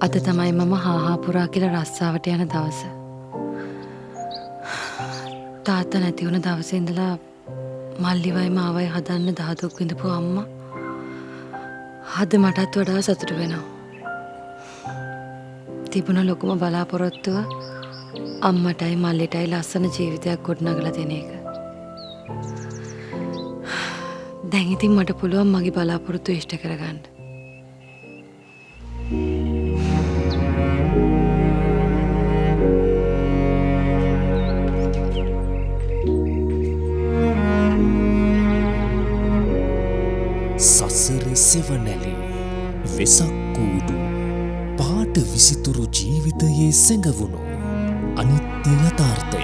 අද තමයි මම හාහා පුරා කියලා රස්සාවට යන දවස. තාත්තා නැති වුණ දවසේ ඉඳලා මල්ලිවයි මාවයි හදන්න දහදුක් විඳපු අම්මා අද මටත් වඩා සතුටු වෙනවා. තිබුණ ලොකුම බලාපොරොත්තුව අම්මටයි මල්ලිටයි ලස්සන ජීවිතයක් ගොඩනගලා දෙන එක. දැන් ඉතින් මට පුළුවන් මගේ බලාපොරොත්තු ඉෂ්ට කරගන්න. සසර සෙවනැලි වෙසක් කූඩු පාට විසිතුරු ජීවිතයේ සැඟවුණු අනිත්‍ය යථාර්ථය.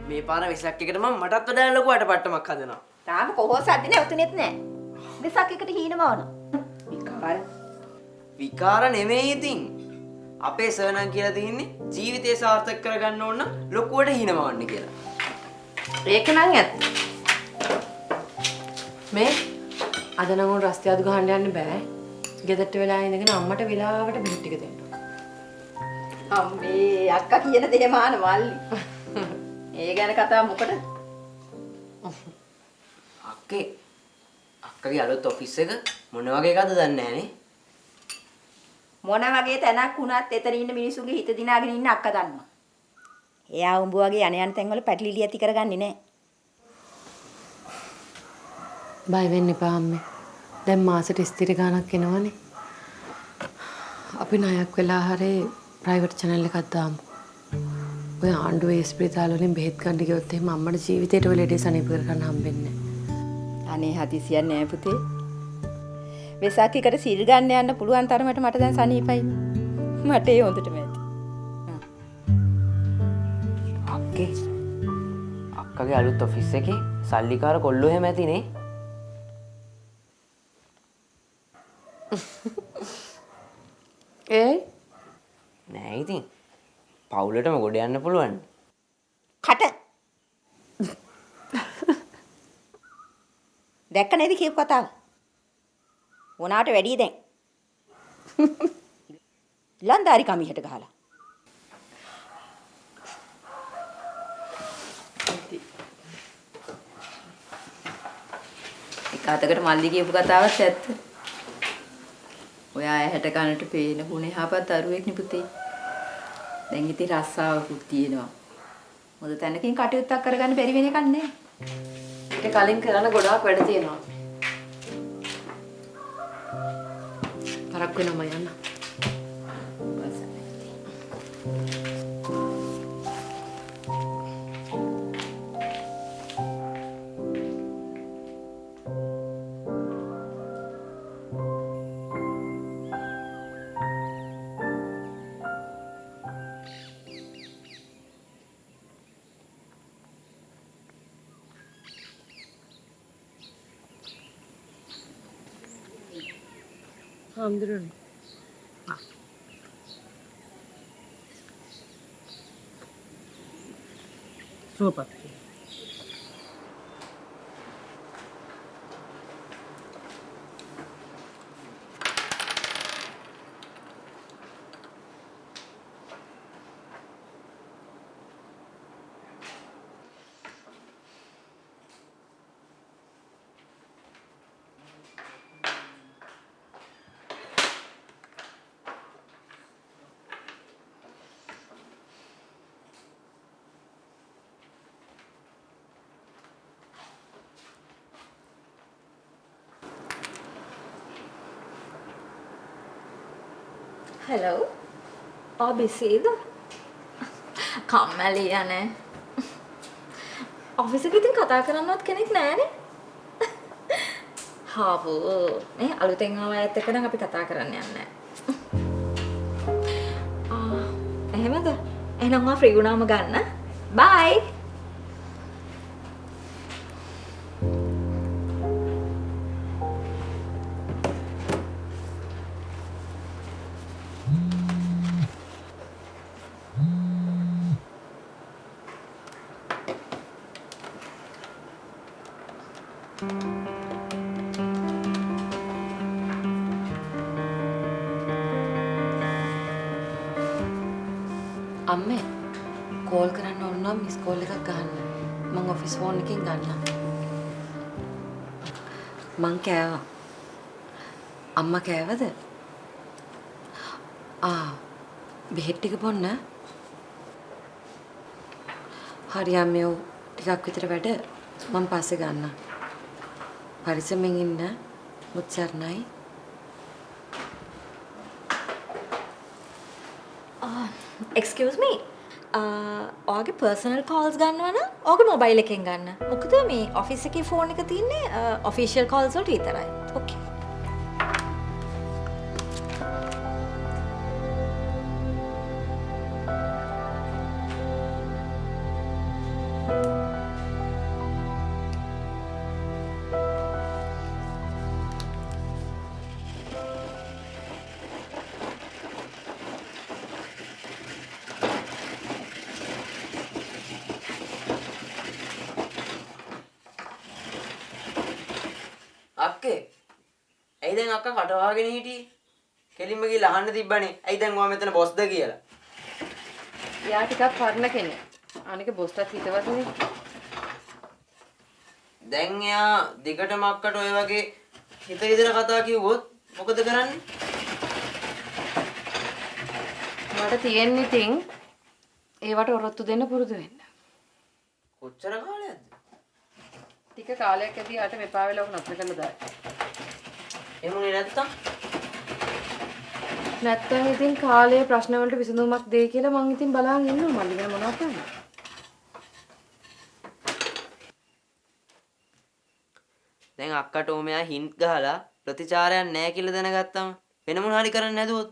මේ පාර වෙසක් එකට මම මටත් වඩා ලොකු අටපට්ටමක් හදනවා. තාම කොහොස අදිනේ උතුනේත් නෑ. වෙසක් එකට හීනම වුණා. විකාර නෙමෙයි ඉතින්. අපේ සර්ණන් කියලා තින්නේ ජීවිතේ සාර්ථක කරගන්න ඕන නම් ලොකුවට හීනමවන්න කියලා. ඒක නම් ඇත්ත. මේ අද නම් උන් රස්තිය අදු ගහන්න යන්න බෑ. ගෙදරට වෙලා ඉඳගෙන අම්මට වෙලාවට බෙහෙත් ටික දෙන්න. අම්මේ අක්කා කියන දේ මාන මල්ලි. ඒ ගැන කතා මොකටද? අක්කගේ අලුත් ඔෆිස් එක මොන වගේ එකද දන්නේ නැහනේ. මොන වගේ තැනක් වුණත් එතන ඉන්න මිනිස්සුන්ගේ හිත දිනාගෙන ඉන්න අක්කා දන්නවා. එයා උඹ වගේ යන තැන් වල පැටලිලි ඇති කරගන්නේ නැහැ. බය වෙන්න එපා අම්මේ. දැන් මාසෙට ස්ථිර ගාණක් එනවනේ. අපි ණයක් වෙලා හරේ ප්‍රයිවට් channel එකක් දාමු. ඔය ආණ්ඩුවේ ස්පිරිතාල වලින් බෙහෙත් ගන්න ගියොත් එහෙම අම්මට ජීවිතේට ඔය ලෙඩේ සනීප කරගන්න හම්බෙන්නේ නැහැ. අනේ හදිසියක් නෑ පුතේ. වෙසක් එකට සිල් ගන්න යන්න පුළුවන් තරමට මට දැන් සනීපයි. මට ඒ හොඳටම ඇති. අක්කගේ අලුත් ඔෆිස් එකේ සල්ලිකාර කොල්ලෝ එහෙම ඇතිනේ. ඒ නෑ ඉතින් පවුලටම ගොඩ යන්න පුළුවන්. කට දැක්ක නේද කියපු කතාව? මොනාට වැඩි දැන්. ලන්දාරි කමිහට ගහලා. එක අතකට මල්ලි කියපු කතාවත් ඇත්ත. ඔයා ඇහැට කනට පේන ගුණේ හපත් අරුවෙක් නේ පුතේ. දැන් ඉතින් රස්සාවකුත් තියෙනවා. මොකද තැනකින් කටයුත්තක් කරගන්න බැරි වෙන එකක් නෑ. ඊට කලින් කරන්න ගොඩාක් වැඩ තියෙනවා. පරක් වෙනම යන්න. හාමුදුරුවනේ. සුවපත්. Hello. busy කම්මැලි යන්නේ. ඔෆිස් එකේ ඉතින් කතා කරන්නවත් කෙනෙක් නැහැනේ. හාවෝ මේ අලුතෙන් ආව අයත් එක්ක නම් අපි කතා කරන්න යන්නේ නැහැ. එහෙමද? එහෙනම් ආ ෆ්‍රී වුණාම ගන්න. බයි. අම්මේ කෝල් කරන්න ඕන නම් මිස් කෝල් එකක් ගහන්න. මං ඔෆිස් ෆෝන් එකෙන් ගන්නම්. මං කෑවා. අම්මා කෑවද? බෙහෙත් ටික බොන්න. හරි අම්මේ ටිකක් විතර වැඩ මං පස්සේ ගන්නම්. පරිස්සමෙන් ඉන්න. මුත්සර්ණයි. එක්ස්කියුස් මී. ඔයාගේ පර්සනල් කෝල්ස් ගන්නවා නම් ඔයාගේ මොබයිල් එකෙන් ගන්න. මොකද මේ ඔෆිස් එකේ ෆෝන් එක තියෙන්නේ ඔෆිෂියල් කෝල්ස් වලට විතරයි. ඕකේ. අක්කේ ඇයි දැන් අක්කා කටවාගෙන හිටියේ? කෙලින්ම ගිහලා අහන්න තිබ්බනේ. ඇයි දැන් ඔයා මෙතන බොස්ද කියලා? යා ටිකක් පරණ කෙනෙක්. අනික බොස්ටත් හිතවත්නේ. දැන් එයා දිගටම අක්කට ඔය වගේ හිත රිදෙන කතා කිව්වොත් මොකද කරන්නේ? මට තියෙන්නේ ඉතින් ඒවට ඔරොත්තු දෙන්න පුරුදු වෙන්න. කොච්චර කාලයක්ද? ටික කාලයක් ඇදී යාට මෙපා වෙලා ඔක නතර කරලා දායි. එමුනේ නැත්තම්? නැත්තම් ඉතින් කාලයේ ප්‍රශ්න වලට විසඳුමක් දෙයි කියලා මං ඉතින් බලන් ඉන්නවා මල්ලි වෙන මොනවද කරන්නේ? දැන් අක්කට ඕමයා හින්ට් ගහලා ප්‍රතිචාරයක් නැහැ කියලා දැනගත්තම වෙන මොන හරි කරන්න නැදුවොත්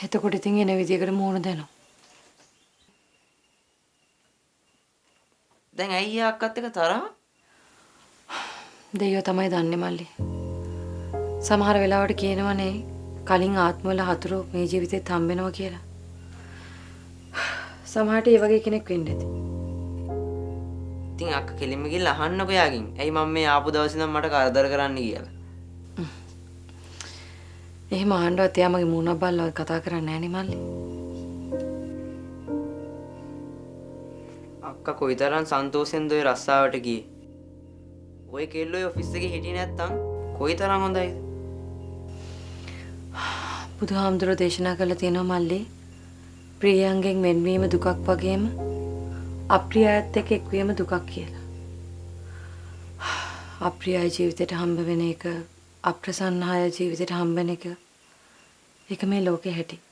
එතකොට ඉතින් එන විදියකට මූණ දෙනවා. දැන් ඇයි අක්කත් එක තරහ? දෙයියෝ තමයි දන්නේ මල්ලි. සමහර වෙලාවට කියනවනේ කලින් ආත්මවල හතුරු මේ ජීවිතේත් හම්බෙනවා කියලා. සමහරට ඒ වගේ කෙනෙක් වෙන්න ඇති. ඉතින් අක්ක කෙලින්ම ගිහලා අහන්නකො යාගෙන්. ඇයි මම මේ ආපු දවසේ ඉඳන් මට කරදර කරන්න කියලා. එහෙම අහන්නවත් එයා මගේ මූණක් බලලා කතා කරන්නේ නැහැ නේ මල්ලි. අක්කා කොයිතරම් සන්තෝෂෙන්ද ඔය රස්සාවට ගියේ. ඔය කෙල්ලෝ ඔෆිස් එකේ හිටියේ නැත්තම් කොයිතරම් හොඳයිද? බුදුහාමුදුරුවෝ දේශනා කළා තියෙනවා මල්ලි. ප්‍රියයන්ගෙන් වෙන්වීම දුකක් වගේම අප්‍රියයත් එක්ක එක්වීම දුකක් කියලා. අප්‍රියයි ජීවිතේට හම්බ වෙන එක අප්‍රසන්නහය ජීවිතේට හම්බෙන එක ඒක මේ ලෝකේ හැටි.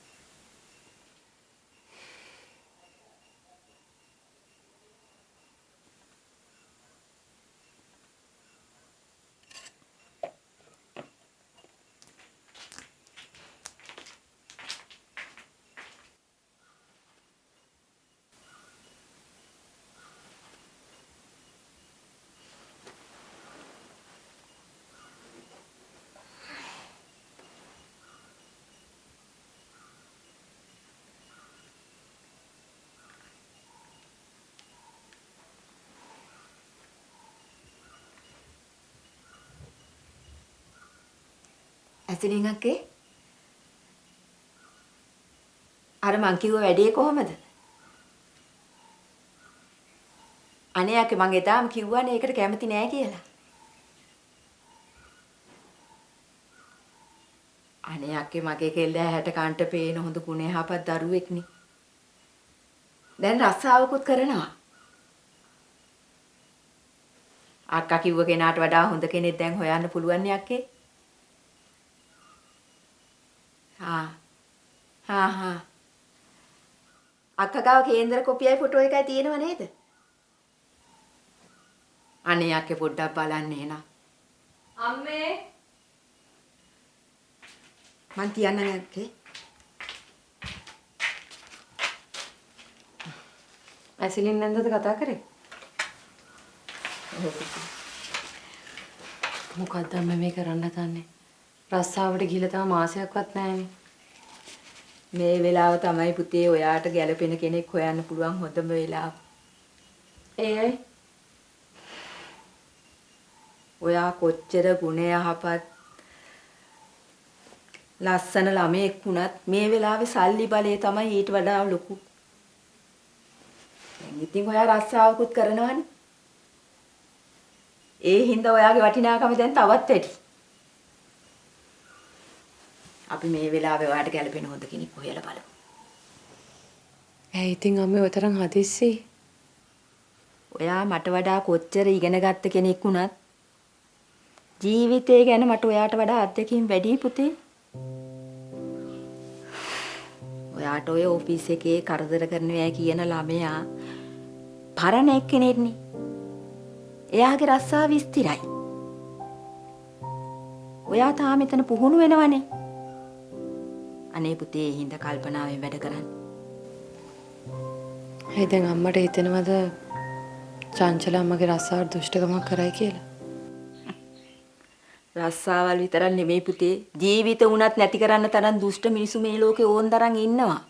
ඇසිලින් අක්කේ අර මං කිව්ව වැඩේ කොහමද? අනේ අක්කේ මං එදාම කිව්වනේ ඒකට කැමති නෑ කියලා. අනේ අක්කේ මගේ කෙල්ල හැට කන්ට පේන හොඳ ගුණ යහපත් දරුවෙක්නේ. දැන් රස්සාවකුත් කරනවා. අක්කා කිව්ව කෙනාට වඩා හොඳ කෙනෙක් දැන් හොයන්න පුළුවන් නේ අක්කේ. අක්කා ගාව කේන්දර කොපියයි ෆොටෝ එකයි තියෙනව නේද? අනේ අක්කේ පොඩ්ඩක් බලන්න එනවා. අම්මේ මං තියන්නම් අක්කේ. ඇසිලින් නැන්දද කතා කරේ? මොකක්ද අම්මේ මේ කරන්න හදන්නේ? රස්සාවට ගිහලා තම මාසයක්වත් නැහැනේ. මේ වෙලාව තමයි පුතේ ඔයාට ගැළපෙන කෙනෙක් හොයන්න පුළුවන් හොඳම වෙලාව. ඒයි ඔයා කොච්චර ගුණ යහපත් ලස්සන ළමයෙක් වුණත් මේ වෙලාවේ සල්ලි බලය තමයි ඊට වඩා ලොකු. දැන් ඉතින් ඔයා රස්සාවකුත් කරනවනේ. ඒ හින්දා ඔයාගේ වටිනාකම දැන් තවත් වැඩි. අපි මේ වෙලාවේ ඔයාට ගැළපෙන හොඳ කෙනෙක් හොයලා බලමු. ඇයි ඉතින් අම්මේ ඔය තරම් හදිස්සි? ඔයා මට වඩා කොච්චර ඉගෙන ගත්ත කෙනෙක් වුණත් ජීවිතය ගැන මට ඔයාට වඩා අත්දැකීම් වැඩි පුතේ. ඔයාට ඔය ඔෆිස් එකේ කරදර කරනවා කියන ළමයා පරණ එක්කෙනෙක්නේ. එයාගේ රස්සාව විස්තරයි. ඔයා තාම මෙතන පුහුණු වෙනවනේ. අනේ පුතේ හින්දා කල්පනාවෙන් වැඩ කරන්න. ඇයි දැන් අම්මට හිතෙනවද චංචල අම්මගේ රස්සාව දුෂ්ටකමක් කරයි කියලා? රස්සාවල් විතරක් නෙමෙයි පුතේ ජීවිත උනත් නැති කරන්න තරම් දුෂ්ට මිනිස්සු මේ ලෝකේ ඕන් තරම් ඉන්නවා.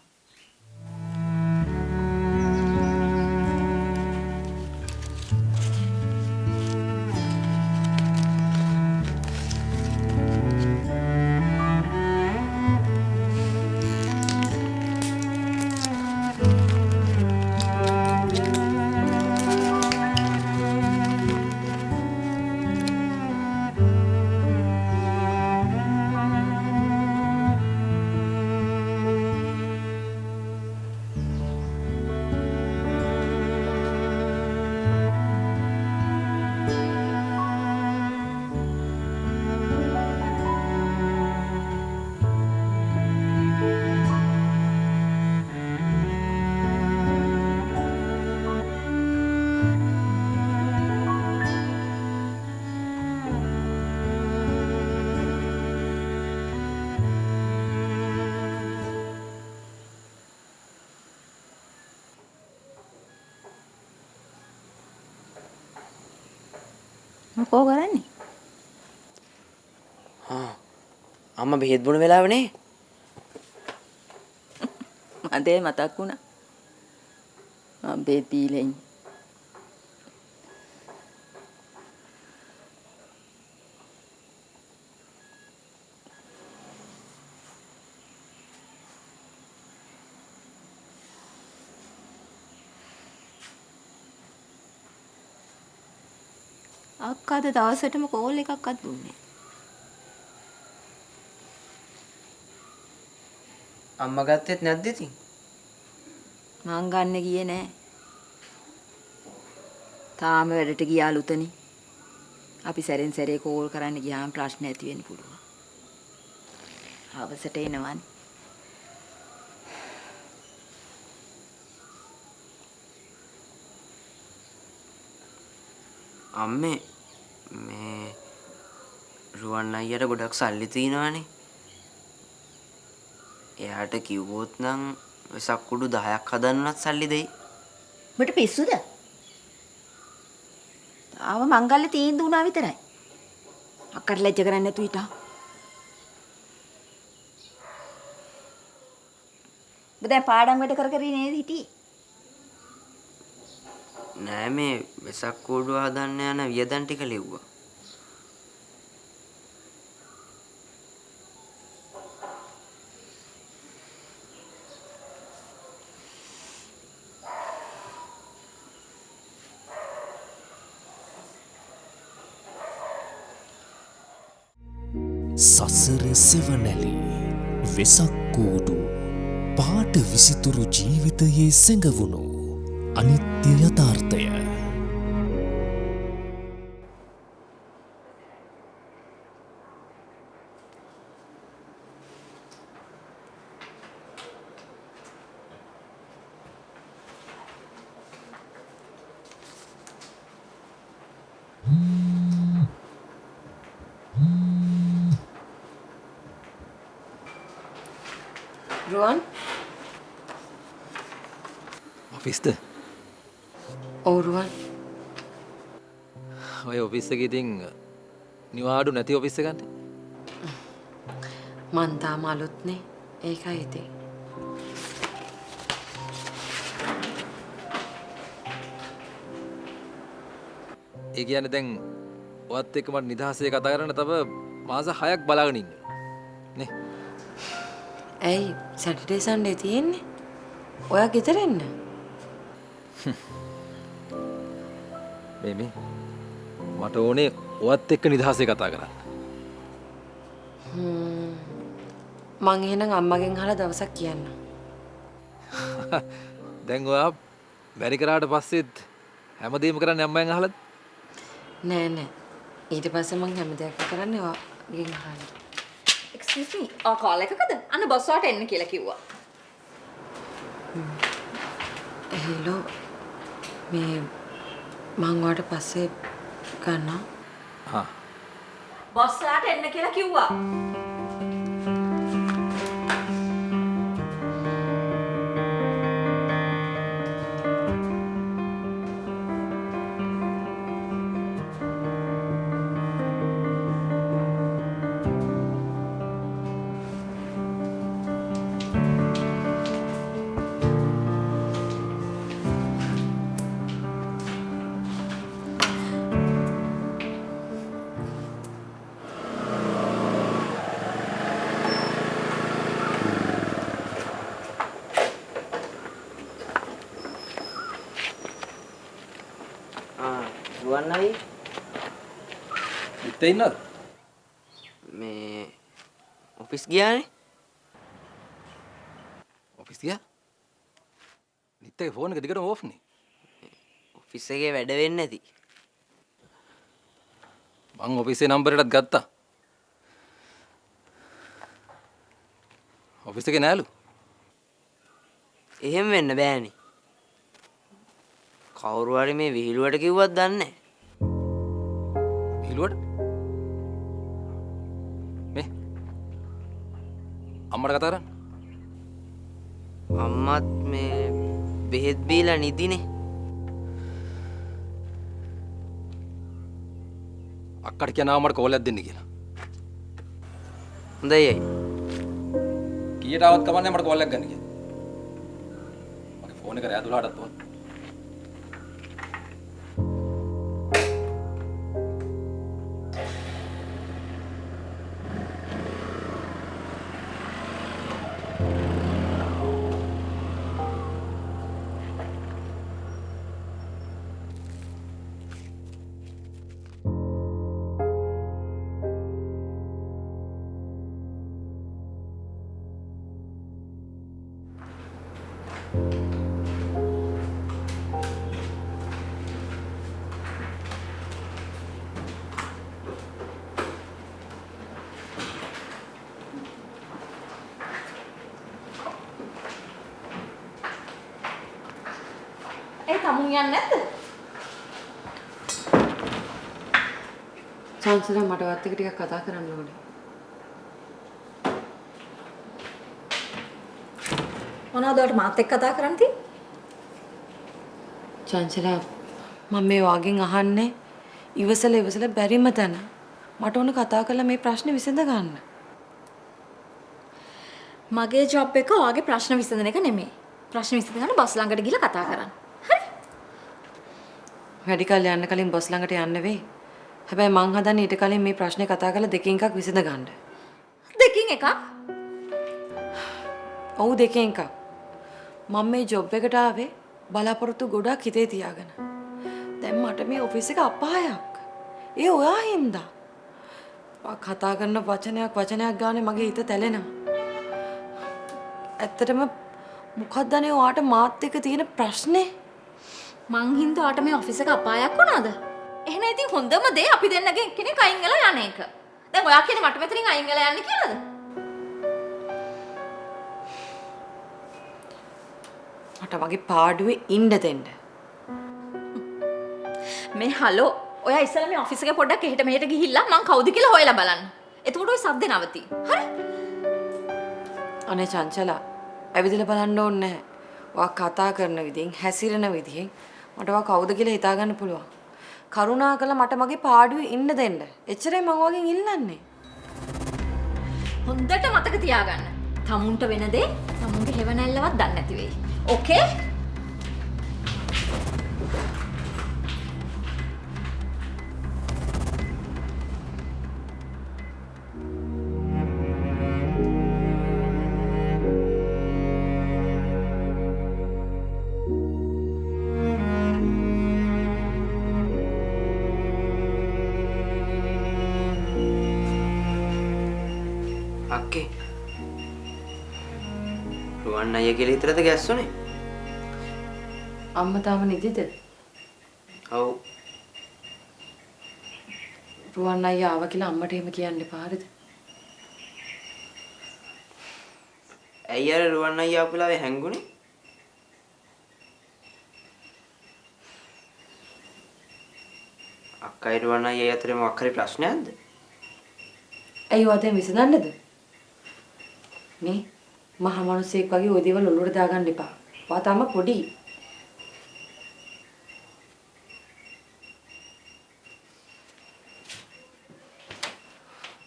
මොකෝ කරන්නේ? අම්මා බෙහෙත් බොන වෙලාවනේ. මදේ මතක් වුණා. මම බෙහෙත් දීලා ඉන්නේ. අක්කාද දවසටම කෝල් එකක්වත් දුන්නේ. අම්මා ගත්තෙත් නැද්ද ඉතින්? මං ගන්න ගියේ නෑ. තාම වැඩට ගියාලුතනේ. අපි සැරෙන් සැරේ කෝල් කරන්න ගියාම ප්‍රශ්න ඇති වෙන්න පුළුවන්. හවසට එනවනේ. අම්මේ මේ රුවන් අයියට ගොඩක් සල්ලි තියෙනවානේ. එයාට කිව්වොත් නම් වෙසක් කුඩු 10ක් හදන්නත් සල්ලි දෙයි. ඔබට පිස්සුද? ආව මංගල්‍ය තීන්දුව වුණා විතරයි. අක්කට ලැජ්ජ කරන්නේ නැතු හිටා. ඔබ දැන් පාඩම් වැඩ කර කර නේද හිටියේ? නෑ මේ වෙසක් කුඩු හදන්න යන වියදම් ටික ලිව්වා. සසර සෙවනැලි වෙසක් කූඩු පාට විසිතුරු ජීවිතයේ සැඟවුණු අනිත්‍ය යථාර්ථය. රුවන් ඔෆිස්ද? ඔව් රුවන් ඔය ඔෆිස් එකේ ඉතින් නිවාඩු නැති ඔෆිස් එකක්ද? මං තාම අලුත්නේ ඒකයි ඉතින්. ඒ කියන්නේ දැන් ඔයත් එක්ක මට නිදහසේ කතා කරන්න තව මාස 6ක් බලාගෙන ඉන්න. නේ. ඇයි සැටර්ඩේ සන්ඩේ තියෙන්නේ? ඔයා ගෙදර එන්න. මේ මට ඕනේ ඔයත් එක්ක නිදහසේ කතා කරන්න. මං එහෙනම් අම්මගෙන් අහලා දවසක් කියන්න. දැන් ඔයා බැරි කරාට පස්සෙත් හැමදේම කරන්නේ අම්මෙන් අහලාද? නෑ නෑ. ඊට පස්සේ මං හැම දෙයක්ම කරන්නේ ඔයාගෙන් අහලා. එක්ස්කියුස් මී. කෝල් එකකද? අන්න බොස් වාට එන්න කියලා කිව්වා. හෙලෝ මේ මං වාට පස්සේ ගන්නවා. හා. බොස් වාට එන්න කියලා කිව්වා. රුවන්නයි ඉත්තේ ඉන්නවද? මේ ඔෆිස් ගියානේ. ඔෆිස් ගියා? නිත්තේ ෆෝන් එක දිගටම ඕෆ් නේ. ඔෆිස් එකේ වැඩ වෙන්නේ නැති. මං ඔෆිස් එකේ නම්බර් එකටත් ගත්තා. ඔෆිස් එකේ නෑලු. එහෙම වෙන්න බෑනේ. කවුරු හරි මේ විහිළුවට කිව්වත් දන්නේ නැහැ. විහිළුවට? මේ අම්මට කතා කරන්න. අම්මත් මේ බෙහෙත් බීලා නිදිනේ. අක්කට කියනවා මට කෝල් එකක් දෙන්න කියලා. හොඳයි අය. කීයට ආවත් කමන්නේ මට කෝල් එකක් ගන්න කියලා. මගේ ෆෝන් එක රෑ 12ටත් ඕන. ඒ තමුන් යන්නේ නැද්ද? චාන්සලර් මට වත් එක ටිකක් කතා කරන්න ඕනේ. මොනවද ඔයාලට මාත් එක්ක කතා කරන්න තියෙන්නේ? චාන්සලර් මම මේ වාගෙන් අහන්නේ ඉවසල බැරිම තැන. මට ඕන කතා කරලා මේ ප්‍රශ්නේ විසඳ ගන්න. මගේ ජොබ් එක ඔයාගේ ප්‍රශ්න විසඳන එක නෙමෙයි. ප්‍රශ්න විසඳ ගන්න බස් ළඟට ගිහලා කතා කරන්න. හරි? වැඩි කල් යන්න කලින් බොස් ළඟට යන්න වෙයි. හැබැයි මං හදන්නේ ඊට කලින් මේ ප්‍රශ්නේ කතා කරලා දෙකෙන් එකක් විසඳ ගන්න. දෙකින් එකක්. ඔව් දෙකෙන් එකක්. මම මේ ජොබ් එකට ආවේ බලාපොරොත්තු ගොඩක් හිතේ තියාගෙන. දැන් මට මේ ඔෆිස් එක අපායක්. ඒ ඔයා හින්දා. කතා කරන වචනයක් ගානේ මගේ හිත තැලෙනවා. ඇත්තටම මොකක්ද අනේ ඔයාට මාත් එක්ක තියෙන ප්‍රශ්නේ? මං හින්දා ඔයාට මේ ඔෆිස් එක අපායක් වුණාද? එහෙනම් ඉතින් හොඳම දේ අපි දෙන්නගෙන් කෙනෙක් අයින් වෙලා යන එක. දැන් ඔයා කියන්නේ මට මෙතනින් අයින් වෙලා යන්න කියලාද? මට මගේ පාඩුවේ ඉන්න දෙන්න. මේ හලෝ ඔයා ඉස්සෙල්ලා මේ ඔෆිස් එකේ පොඩ්ඩක් එහෙට මෙහෙට ගිහිල්ලා මං කවුද කියලා හොයලා බලන්න. එතකොට ඔය සද්දේ නවතී. හරි? අනේ චංචලා ඇවිදලා බලන්න ඕනේ නැහැ. ඔයා කතා කරන විදිහෙන් හැසිරෙන විදිහෙන් මට ඔයා කවුද කියලා හිතා ගන්න පුළුවන්. කරුණාකරලා මට මගේ පාඩුවේ ඉන්න දෙන්න. එච්චරයි මම ඔයගෙන් ඉල්ලන්නේ. හොඳට මතක තියාගන්න. තමුන්ට වෙන දේ තමුන්ගේ හෙවණැල්ලවත් දන්නේ නැති වෙයි. ඕකේ? රුවන් අයියා කියලා හිතරද ගැස්සුනේ? අම්මා තාම නිදිද? ඔව්. රුවන් අයියා ආවා කියලා අම්මට එහෙම කියන්න එපා හරිද? ඇයි අර රුවන් අයියා ආපු වෙලාවේ හැංගුනේ? අක්කයි රුවන් අයියා අතරේ මොකක් හරි ප්‍රශ්නයක්ද? ඇයි වතෙන් විසඳන්නද? මේ මහා මිනිස්සෙක් වගේ ওই දේවල් ඔලුවට දාගන්න එපා. වා තාම පොඩි.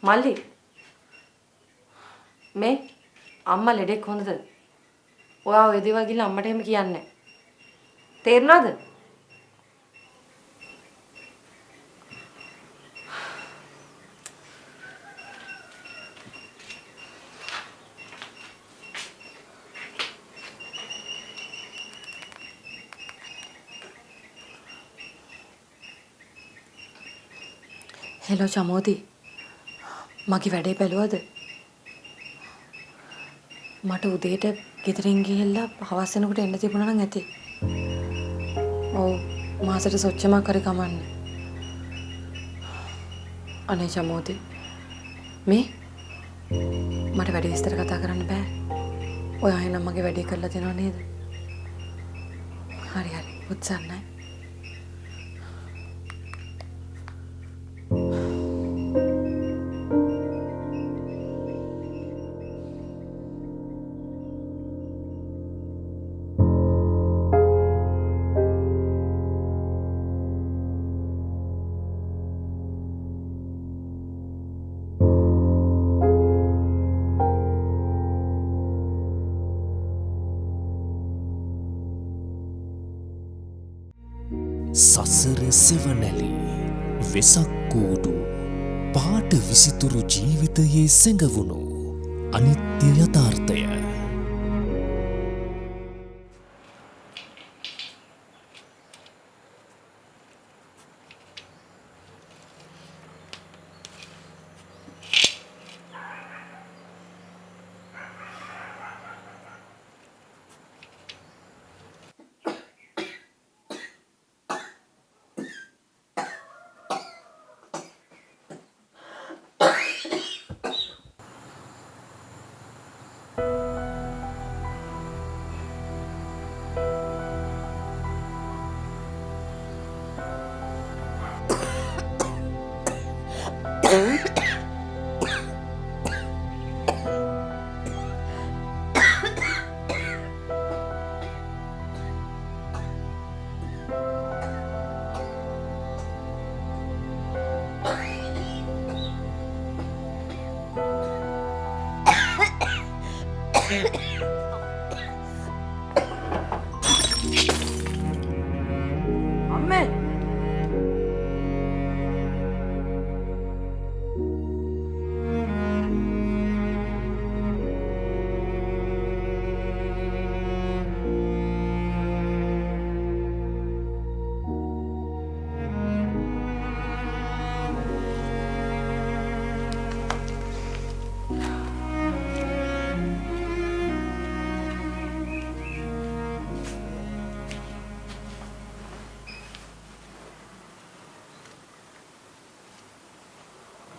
මල්ලි මේ අම්මා ලෙඩෙක් හොඳද? ඔයා ওই දේවල් ගිහලා අම්මට එහෙම කියන්නේ නැහැ. තේරුණාද? හෙලෝ චමෝති මගේ වැඩේ බැලුවද? මට උදේට ගෙදරින් ගිහිල්ලා හවස් වෙනකොට එන්න තිබුණා නම් ඇති. ඔව් මාසෙට සොච්චමක් හරි කමන්න. අනේ චමෝති මේ මට වැඩි විස්තර කතා කරන්න බෑ. ඔයා එහෙනම් මගේ වැඩේ කරලා දෙනව නේද? හරි හරි උත්සන්නයි. සසර සෙවනැලි වෙසක් කූඩු පාට විසිතුරු ජීවිතයේ සැඟවුණු අනිත්‍ය යථාර්ථය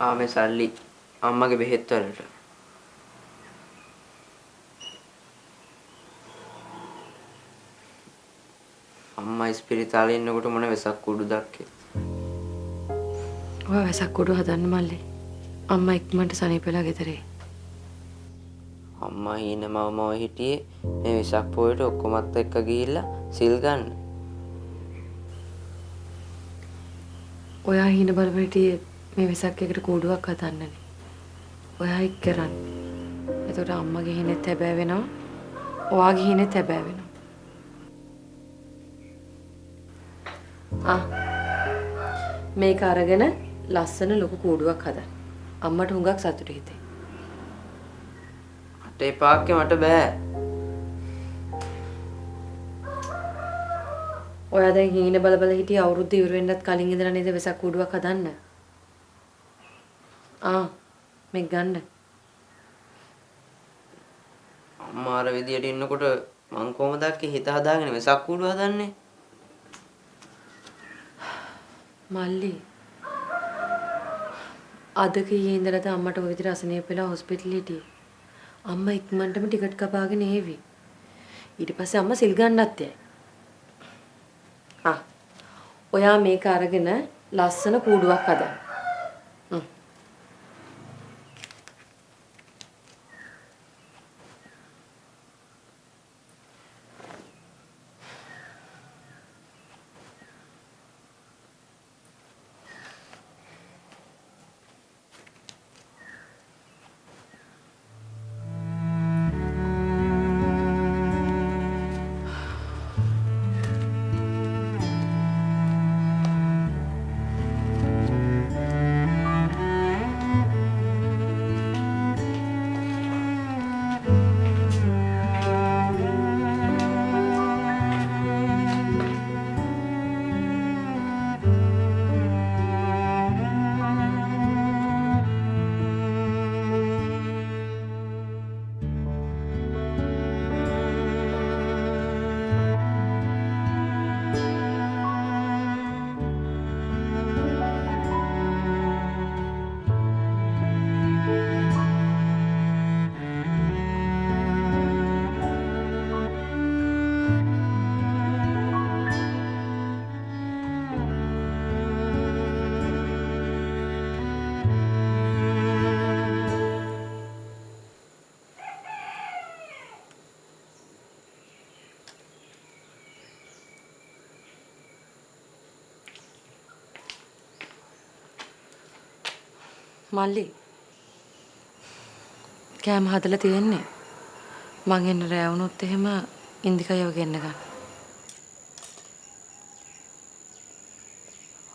අම්මේ මේ සල්ලි අම්මගේ බෙහෙත් වලට. අම්මා ඉස්පිරිතාලේ ඉන්නකොට මොන වෙසක් කුඩු දැක්කේ. ඔය වෙසක් කුඩු හදන්න මල්ලි. අම්මා ඉක්මනට සනීපෙලා ගෙදරේ. අම්මා හීනමවම හිටියේ මේ වෙසක් පොයට ඔක්කොමත් එක්ක ගිහිල්ලා සිල් ගන්න. ඔයා හින බලපන් හිටියේ මේ වෙසක් එකට කූඩුවක් හදන්නනේ. ඔයා එක් කරන්න. එතකොට අම්මගේ හිනෙත් හැබෑ වෙනවා. ඔයාගේ හිනෙත් හැබෑ වෙනවා. මේක අරගෙන ලස්සන ලොකු කූඩුවක් හදන්න. අම්මට හුඟක් සතුටු හිතේ. අටේ පාක්කේ මට බෑ. ඔයා දැන් හීන බල බල හිටිය අවුරුද්ද ඉවර වෙන්නත් කලින් ඉඳලා නේද වෙසක් කූඩුවක් හදන්න? මේක ගන්න. අම්මා අර විදියට ඉන්නකොට මං කොහමද අක්කේ හිත හදාගෙන වෙසක් කූඩු හදන්නේ? මල්ලි අද කීයේ ඉඳලාද අම්මට ওই විදිහට අසනීප වෙලා හොස්පිටල් හිටියේ. අම්මා ඉක්මනටම ටිකට් කපාගෙන ඒවි. ඊට පස්සේ අම්මා සිල් ගන්නත් යයි. ඔයා මේක අරගෙන ලස්සන කූඩුවක් හදන්න. මල්ලි කෑම හදලා තියෙන්නේ. මං එන්න රෑ වුණොත් එහෙම ඉන්දිකයව ගෙන්න ගන්න.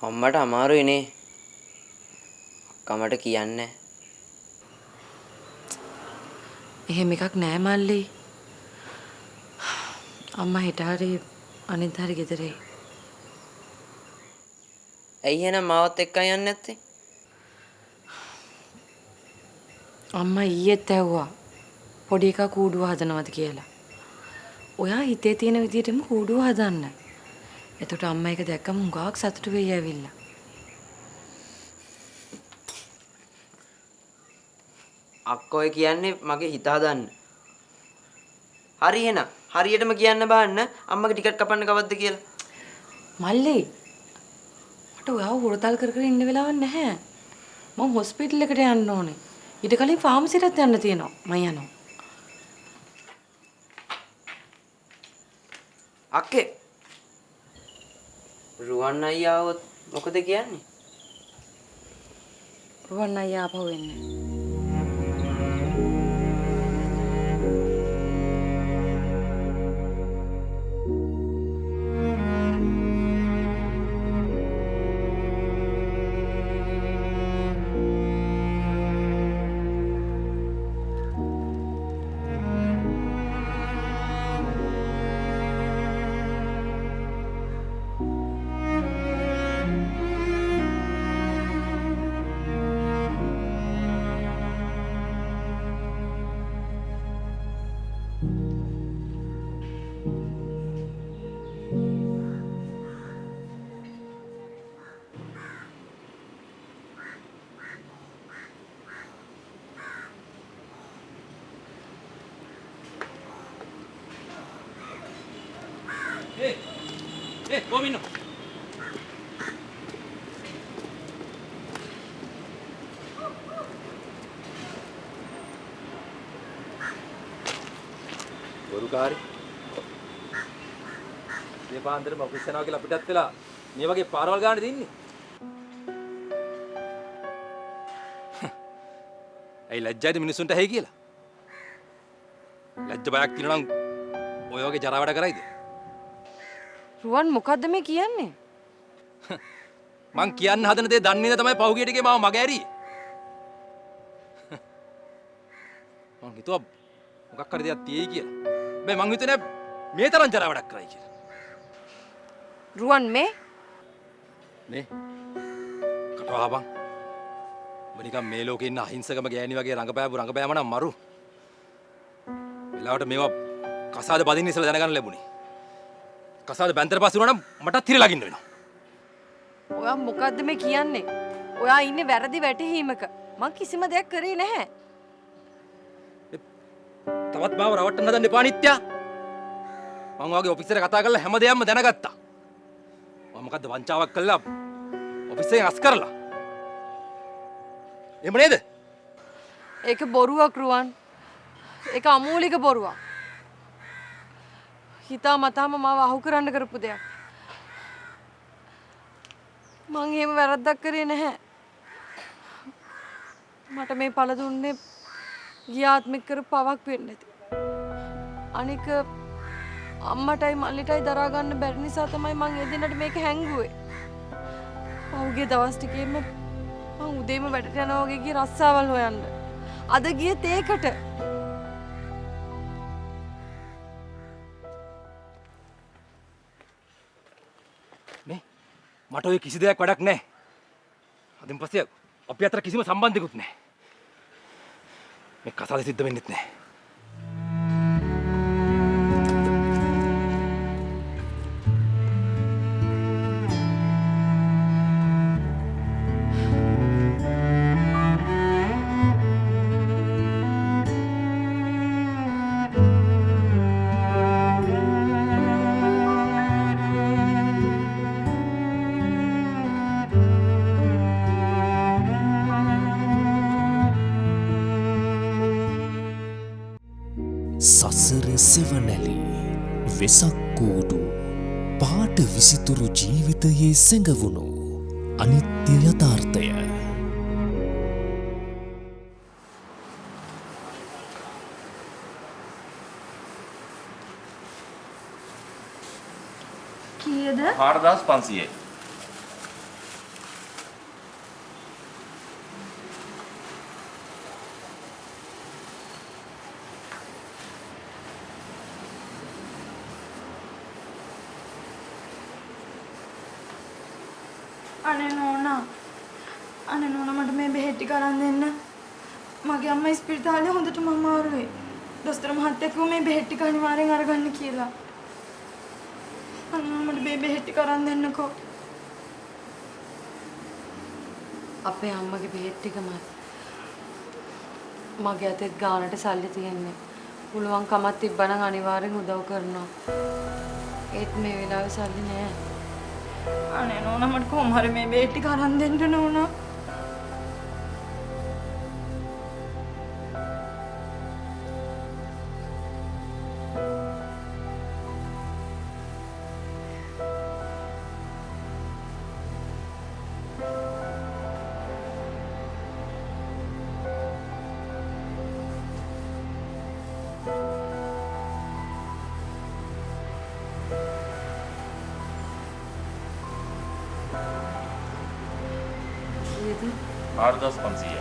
අම්මට අමාරුයි නේ. අක්කමට කියන්නේ. එහෙම එකක් නෑ මල්ලි. අම්මා හිට හරි අනිත් හරි ගෙදරේ. ඇයි එහෙනම් මාවත් එක්කන් යන්නේ නැත්තේ? අම්මා ඊයේත් ඇහුවා පොඩි එකා කූඩුව හදනවද කියලා. ඔයා හිතේ තියෙන විදිහටම කූඩුව හදන්න. එතකොට අම්මා ඒක දැක්කම හුඟක් සතුටු වෙයි ඇවිල්ලා. අක්කෝ කියන්නේ මගේ හිත හදන්න. හරි එහෙනම් හරියටම කියන්න බෑන්න අම්මගේ ටිකට් කපන්න කවද්ද කියලා. මල්ලි මට ඔයාව හොරතල් කර කර ඉන්න වෙලාවක් නැහැ. මම හොස්පිටල් එකට යන්න ඕනේ. ඊට කලින් ෆාමසියට යන්න තියෙනවා. මම යනවා. අක්කේ රුවන් අයියාවත් මොකද කියන්නේ? රුවන් අයියා ආපහු එන්නේ. කොහොම ඉන්නව? වරුකාරි. මේ පාන්දරම ඔෆිස් යනවා කියලා අපිටත් වෙලා මේ වගේ පාරවල් ගන්න දෙන්නේ. ඇයි ලැජ්ජයිද මිනිස්සුන්ට ඇහි කියලා? ලැජ්ජ බයක් තියෙනවා නම් ඔය වගේ ජරා වැඩ කරයිද? රුවන් මොකද්ද මේ කියන්නේ? මං කියන්න හදන දේ දන්නේ නැ තමයි පහුගිය ටිකේ මාව මග ඇරියේ. මං හිතුවා මොකක් හරි දෙයක් තියෙයි කියලා. බෑ මං හිතුවේ මේ තරම් ජරා වැඩක් කරයි කියලා. රුවන් මේ නේ කටවාපන්. ඔබ නිකන් මේ ලෝකේ ඉන්න අහිංසකම ගෑණි වගේ රංගපෑපු රංගපෑම නම් මරු. වෙලාවට මේවා කසාද බදින්න ඉස්සලා දැනගන්න ලැබුණේ. කසාද බැන්තර පස්සේ වුණා නම් මටත් හිර ලගින්න වෙනවා. ඔයා මොකද්ද මේ කියන්නේ? ඔයා ඉන්නේ වැරදි වැටහීමක. මං කිසිම දෙයක් කරේ නැහැ. තවත් මාව රවට්ටන්න හදන්න එපා නිත්‍යා. මං ඔයාගේ ඔෆිස් එකට කතා කරලා හැම දෙයක්ම දැනගත්තා. මම මොකද්ද වංචාවක් කළා ඔෆිස් එකෙන් අස් කරලා. එහෙම නේද? ඒක බොරුවක් රුවන්. ඒක අමූලික බොරුවක්. හිතා මතාම මාව අහු කරන්න කරපු දෙයක්. මං එහෙම වැරද්දක් කරේ නැහැ. මට මේ පළ දුන්නේ ගියාත්මික කර පවක් වෙන්න ඇති. අනික අම්මටයි මල්ලිටයි දරා ගන්න බැරි නිසා තමයි මං ඒ දිනට මේක හැංගුවේ. පහුගිය දවස් ටිකේම මං උදේම වැඩට යනවා වගේ ගිය රස්සාවල් හොයන්න. අද ගියෙත් ඒකට. නේ මට ඔය කිසි දෙයක් වැඩක් නැහැ. අදින් පස්සේ අපි අතර කිසිම සම්බන්ධයක්වත් නැහැ. මේ කසාද සිද්ධ වෙන්නෙත් නැහැ. සසර සෙවනැලි වෙසක් කූඩු පාට විසිතුරු ජීවිතයේ සැඟවුණු අනිත්‍ය යථාර්ථය. කීයද? 4500යි. අනේ නෝනා මට මේ බෙහෙත් ටික අරන් දෙන්න. මගේ අම්මා ඉස්පිරිතාලේ හොඳටම අමාරුයි. දොස්තර මහත්තයා කිව්වා මේ බෙහෙත් ටික අනිවාර්යෙන් අරගන්න කියලා. අනේ මට මේ බෙහෙත් ටික අරන් දෙන්නකෝ. අපේ අම්මගේ බෙහෙත් ටිකමයි. මගේ අතේ ගානට සල්ලි තියෙන්නේ. පුළුවන් කමක් තිබ්බනම් අනිවාර්යෙන් උදව් කරනවා. ඒත් මේ වෙලාවේ සල්ලි නෑ. අනේ නෝනා මට කොහොම හරි මේ බෙහෙත් ටික අරන් දෙන්න නෝනා. කීයද? 4500යි.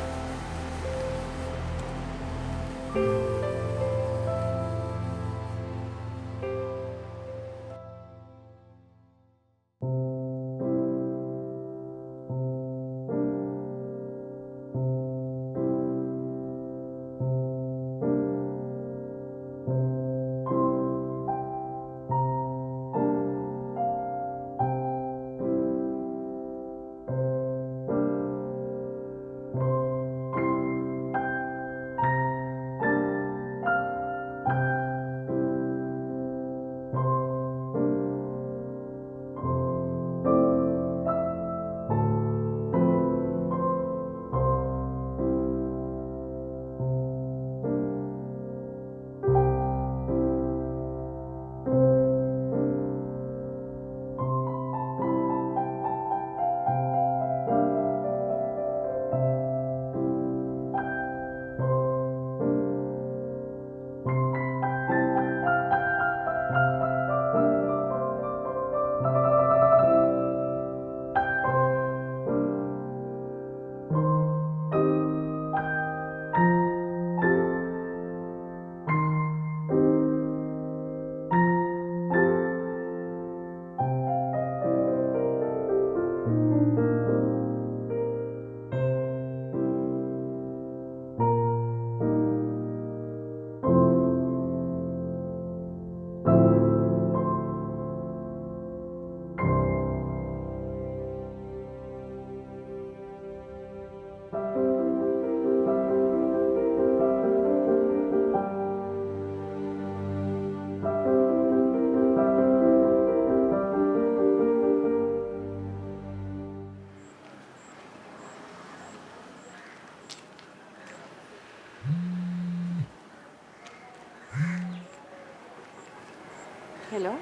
හෙලෝ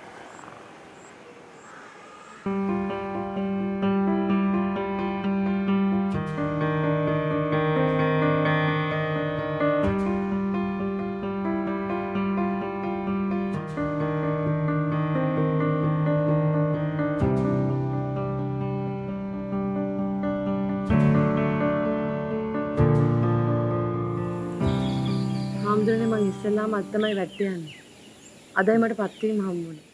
හාමුදුරනේ මං ඉස්සෙල්ලාම අද තමයි වැට්ට යන්නේ. අදයි මට පත්වීම හම්බුනේ.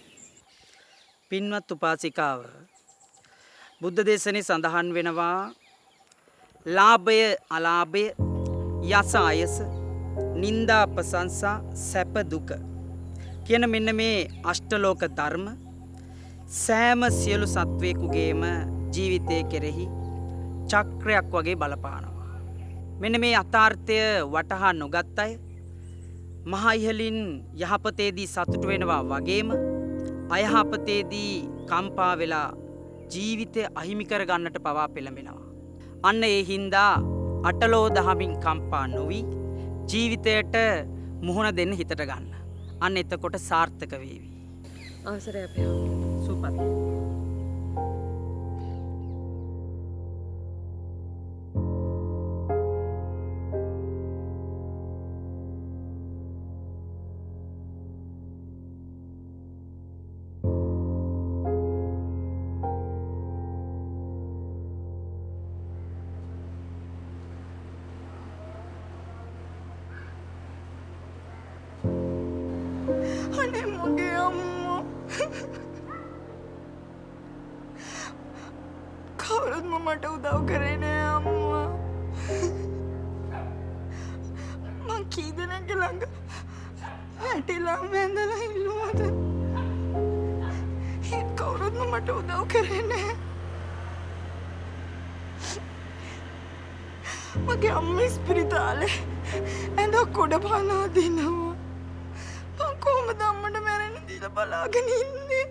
පින්වත් උපාසිකාව බුද්ධ දේශනේ සඳහන් වෙනවා ලාභය අලාභය යස අයස නිന്ദා ප්‍රශංසා සැප දුක කියන මෙන්න මේ අෂ්ටලෝක ධර්ම සෑම සියලු සත්වයෙකුගේම ජීවිතය කෙරෙහි චක්‍රයක් වගේ බලපානවා. මෙන්න මේ යථාර්ථය වටහා නොගත් අය මහා ඉහලින් යහපතේදී සතුටු වෙනවා වගේම අයහපතේදී කම්පා වෙලා ජීවිතය අහිමි කර ගන්නට පවා පෙළඹෙනවා. අන්න ඒ හින්දා අටලෝ දහමින් කම්පා නොවි ජීවිතයට මුහුණ දෙන්න හිතට ගන්න. අන්න එතකොට සාර්ථක වේවි. අවසරයි අපේ හාමුදුරනේ. සුපත්. අනේ මගේ අම්මා කවුරුත්ම මට උදව් කරේ නෑ අම්මා. මං කී දෙනෙක්ගේ ළඟ වැටිලා මැඳලා ඉල්ලුවද ඒත් කවුරුත්ම මට උදව් කරේ නෑ. මගේ අම්මා ඉස්පිරිතාලේ ඇඳක් උඩ පනා දෙනවා. මං කොහොමද අම්මට මැරෙන්න දීලා බලාගෙන ඉන්නේ?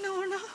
නෝනා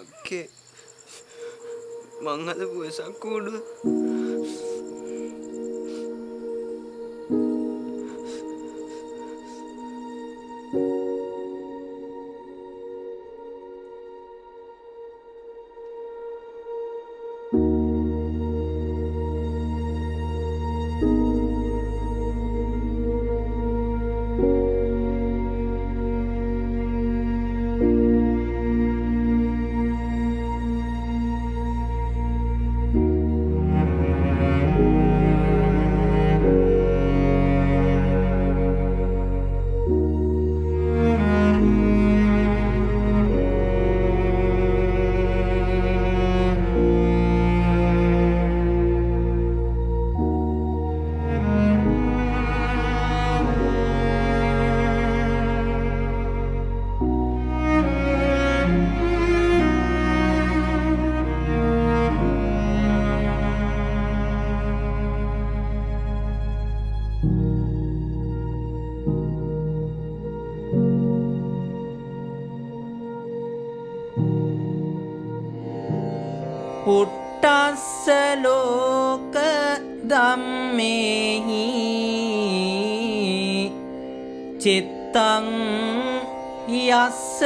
අක්කේ මං හදපු වෙසක් කූඩුව පුට්ටස්ස ලෝක ධම්මේහි චිත්තං යස්ස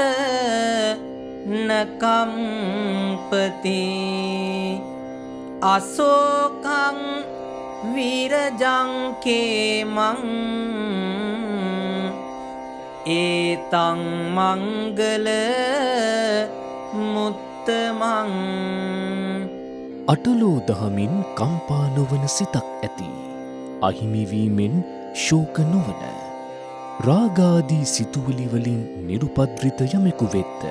නකම්පති අසෝකං විරජං කේමං ඒතං මංගල මුත්තමං. අටලෝ දහමින් කම්පා නොවන සිතක් ඇති අහිමිවීමෙන් ශෝක නොවන රාගාදී සිතුවිලිවලින් නිරුපද්‍රිත යමෙකු වෙත්ත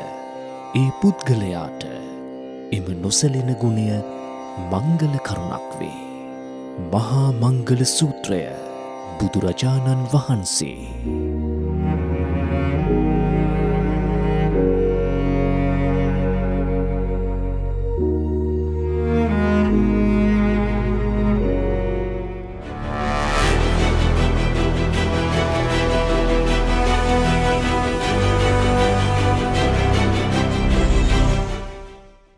ඒ පුද්ගලයාට එම නොසැලෙන ගුණය මංගල කරුණක් වේ. මහා මංගල සූත්‍රය බුදුරජාණන් වහන්සේ